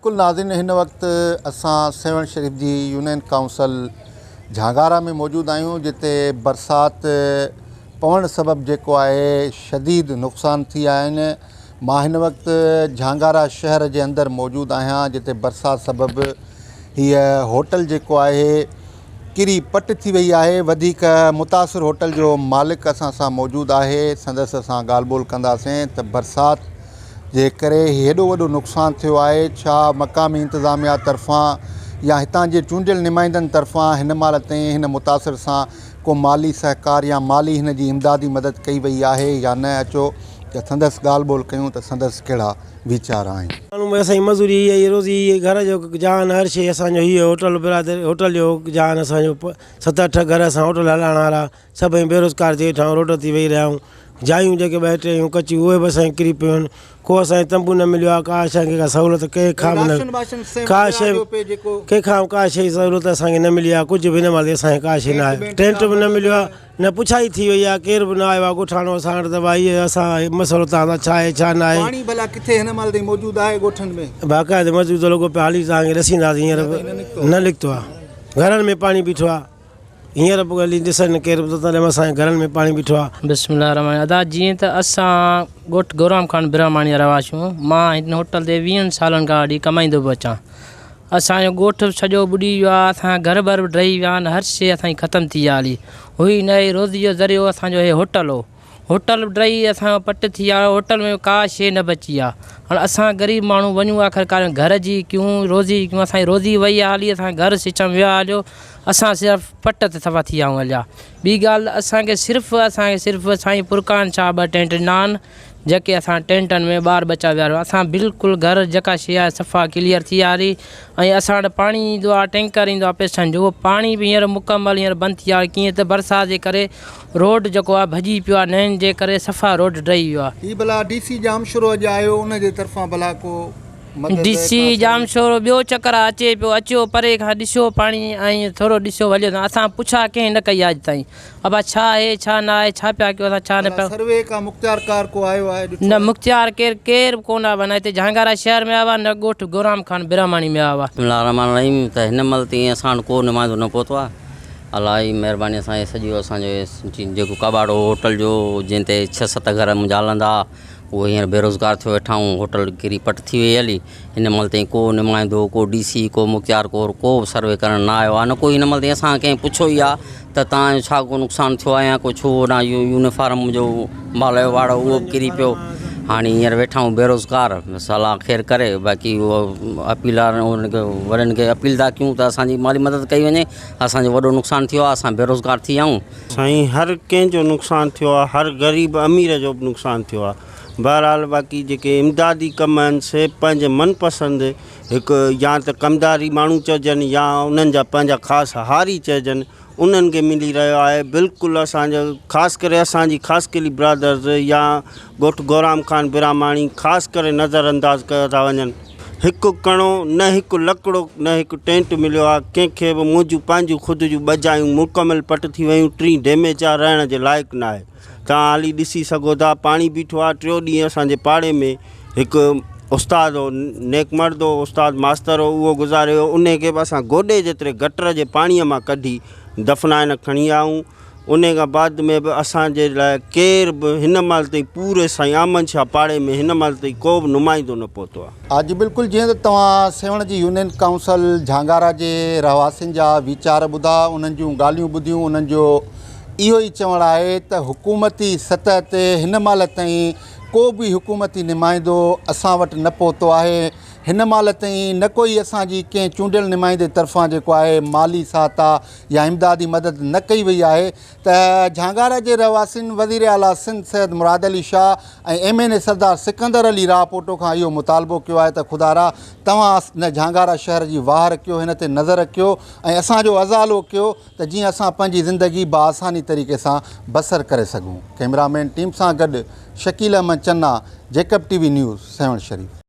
बिल्कुल नाज़रीन, हिन वक्त असां सेवन शरीफ जी यूनियन काउंसिल झांगारा में मौजूद आहियूं, जिते बरसात पवण सबब जेको आहे शदीद नुक़सान थी आहिनि। मां हिन वक्त झांगारा शहर जे अंदर मौजूद आहियां, जिते बरसात सबब हीअ होटल जेको आहे किरी पट थी वई आहे। वधीक मुतासिर होटल जो मालिक असां सां मौजूद आहे, संदसि असां ॻाल्हि ॿोल कंदासीं त बरसात जे करे हेॾो वॾो नुक़सानु थियो आहे। छा मक़ामी इंतिज़ामिया तरफ़ां या हितां जे चूंडियल नुमाइंदनि तरफ़ां हिन महिल ताईं हिन मुतासिर सां को माली सहकार या माली हिन जी इमदादी मदद कई वई आहे या न? अचो त संदसि ॻाल्हि ॿोल कयूं त संदसि कहिड़ा वीचार आहिनि। माण्हू असांजी मज़ूरी इहा रोज़ी घर जो जान हर शइ असांजो हीअ होटल बिरादरी होटल जो जान असांजो 7-8 घर असां होटल हलाइण वारा सभई बेरोज़गार थी वेठा आहियूं, रोड थी वेही रहिया आहियूं। जायूं जेके ॿ टे कचियूं उहे बि असांखे किरी पियूं आहिनि। को असांखे तंबू न मिलियो आहे, का असांखे का सहूलियत कंहिंखां बि न, का शइ कंहिंखां का शइ सहूलियत असांखे न मिली आहे। कुझु बि हिन महिल असांखे का शइ न आहे, टेंट बि न मिलियो आहे, न पुछाई थी वई आहे, केर बि न आयो आहे ॻोठाणो असां वटि। त भाई असां मसइलो तव्हां छा आहे छा न आहे। पाणी भला किथे हिन महिल ताईं मौजूदु आहे ॻोठनि में? बाक़ाइदे मौजूदु लॻो पियो, हाली तव्हांखे ॾसींदासीं। हींअर न निकितो आहे, घरनि में पाणी बीठो आहे। हींअर पोइ हली ॾिसनि केरु बि तॾहिं असांजे घरनि में पाणी बीठो आहे। बिस्मिल्लाह रहमान अदा। जीअं त असां ॻोठ गौराम खान बिरामाणी रहिवासियूं, मां हिन होटल ते 20 सालनि खां वठी कमाईंदो बि अचां। असांजो ॻोठ सॼो ॿुॾी वियो आहे, असांजा घर बर बि ढही विया आहिनि, हर शइ असांजी ख़तमु थी आहे। हली हुई न रोज़ी जो ज़रियो असांजो हे होटल हो, होटल बि ढही असांजो पट थी वियो आहे। होटल में का शइ न बची आहे। हाणे असां ग़रीब माण्हू वञूं आख़िरकार घर जी कयूं, रोज़ी कयूं। असांजी रोज़ी वई आहे, हली असांजे घर सिस्टम वियो आहे हलियो। असां सिर्फ़ु पट ते सफ़ा थी विया आहियूं हलिया। ॿी ॻाल्हि असांखे सिर्फ़ु साईं पुरकान शाह 2 टेंट न आहिनि, जेके असां टेंटनि में ॿार बचा विया आहियूं। असां बिल्कुलु घर जेका शइ आहे सफ़ा क्लियर थी आहे हली। ऐं असां वटि पाणी ईंदो आहे, टैंकर ईंदो आहे पैसनि जो, उहो पाणी बि हींअर मुकमल हींअर बंदि थी आहे। कीअं त बरसाति जे करे रोड जेको आहे भॼी पियो आहे, नहनि जे करे सफ़ा रोड ढही वियो आहे। हीअ भला DC जामशोरो अॼु आयो, उनजे तरफ़ां भला को DC जामशोरो ॿियो चकर अचे पियो, अचो परे खां ॾिसो पाणी ऐं थोरो ॾिसो वञो। असां पुछा कंहिं न कई अॼु ताईं, अबा छा आहे छा न आहे, छा पिया कयो, असां छा न पिया। सर्वे का मुख़्तियारकार को आयो आहे? न मुख़्तियार केरु कोन आहे। वञा हिते झांगारा शहर में आयो आहे, न ॻोठ गौराम खान बिरामाणी में आयो आहे। बिस्मिल्लाह रहमान रहीम। त हिन महिल ताईं असां को नुमाइंदो न पहुतो आहे। इलाही महिरबानी असांजे सॼो असांजो जेको कबाड़ो होटल जो, जंहिं ते 6-7 घर मुंहिंजा हलंदा, उहो हींअर बेरोज़गार थियो वेठा आहियूं। होटल किरी पट थी वई हली। हिन महिल ताईं को नुमाइंदो, को DC, को मुख़्तियार को सर्वे करणु न आयो आहे। न कोई हिन महिल ताईं असां कंहिं पुछो ई आहे त तव्हांजो छा को नुक़सानु थियो आहे या को छो न यूनिफॉर्म जो माल जो वाड़ो उहो बि किरी पियो। हाणे हींअर वेठा आहियूं बेरोज़गार। सलाह ख़ैर करे, बाक़ी उहो अपील उनखे वॾनि खे अपील था कयूं त असांजी माली मदद कई वञे। असांजो वॾो नुक़सानु थियो आहे, असां बेरोज़गार थी विया आहियूं। साईं हर कंहिंजो नुक़सानु थियो आहे, हर ग़रीब अमीर जो बि नुक़सानु थियो आहे। बहरहाल बाक़ी जेके इमदादी कम आहिनि से पंहिंजे मनपसंदि हिकु या त कमदारी माण्हू चइजनि या उन्हनि जा पंहिंजा ख़ासि हारी चइजनि, उन्हनि खे मिली रहियो आहे। बिल्कुलु असांजो ख़ासि करे असांजी ख़ासि केली ब्रादर्स या ॻोठ गौराम खान बिरामाणी ख़ासि करे नज़रअंदाज़ कयो था वञनि। हिकु कणो न, हिकु लकिड़ो न, हिकु टेंट मिलियो आहे कंहिंखे बि। मुंहिंजूं पंहिंजूं ख़ुदि जूं ॿजायूं मुकमल पट थी वियूं, 3 डैमेज आहे, रहण जे लाइक़ु न आहे। तव्हां हाली ॾिसी सघो था, पाणी बीठो आहे। 3 ॾींहं असांजे पाड़े में हिकु उस्ताद हो, नेक मर्द हो, उस्ताद मास्तर हो, उहो गुज़ारियो। उन खे बि असां गोॾे जेतिरे गटर जे पाणीअ मां कढी दफ़नाइण खणी आयूं। उन खां बाद में बि असांजे लाइ केर बि हिन महिल ताईं पूरे साईं आमन शाह पाड़े में हिन महिल ताईं को बि नुमाइंदो न पहुतो आहे। अॼु बिल्कुलु जीअं त तव्हां सेवण जी यूनियन काउंसिल झांगारा जे रहवासियुनि जा वीचार ॿुधा, उन्हनि जूं ॻाल्हियूं ॿुधियूं, उन्हनि जो इहो ई चवणु आहे त हुकूमती सतह ते हिन महिल ताईं को बि हुकूमती नुमाइंदो असां वटि न पहुतो आहे। हिन महिल ताईं न कोई असांजी कंहिं चूंडियल नुमाइंदे तरफ़ां जेको आहे माली सहायता या इमदादी मदद न कई वई आहे। त झांगारा जे रहवासियुनि वज़ीर आला सिंध सैयद मुराद अली शाह ऐं MNA सरदार सिकंदर अली रापोटो खां इहो मुतालबो कयो आहे त ख़ुदारा तव्हां न झांगारा शहर जी वाहर कयो, हिन ते नज़र रखियो ऐं असांजो अज़ालो कयो त जीअं असां पंहिंजी ज़िंदगी बाआसानी तरीक़े सां बसर करे सघूं। कैमरामैन टीम सां गॾु शकील अहमद चन्ना, जेकब TV न्यूज़, सेवण शरीफ।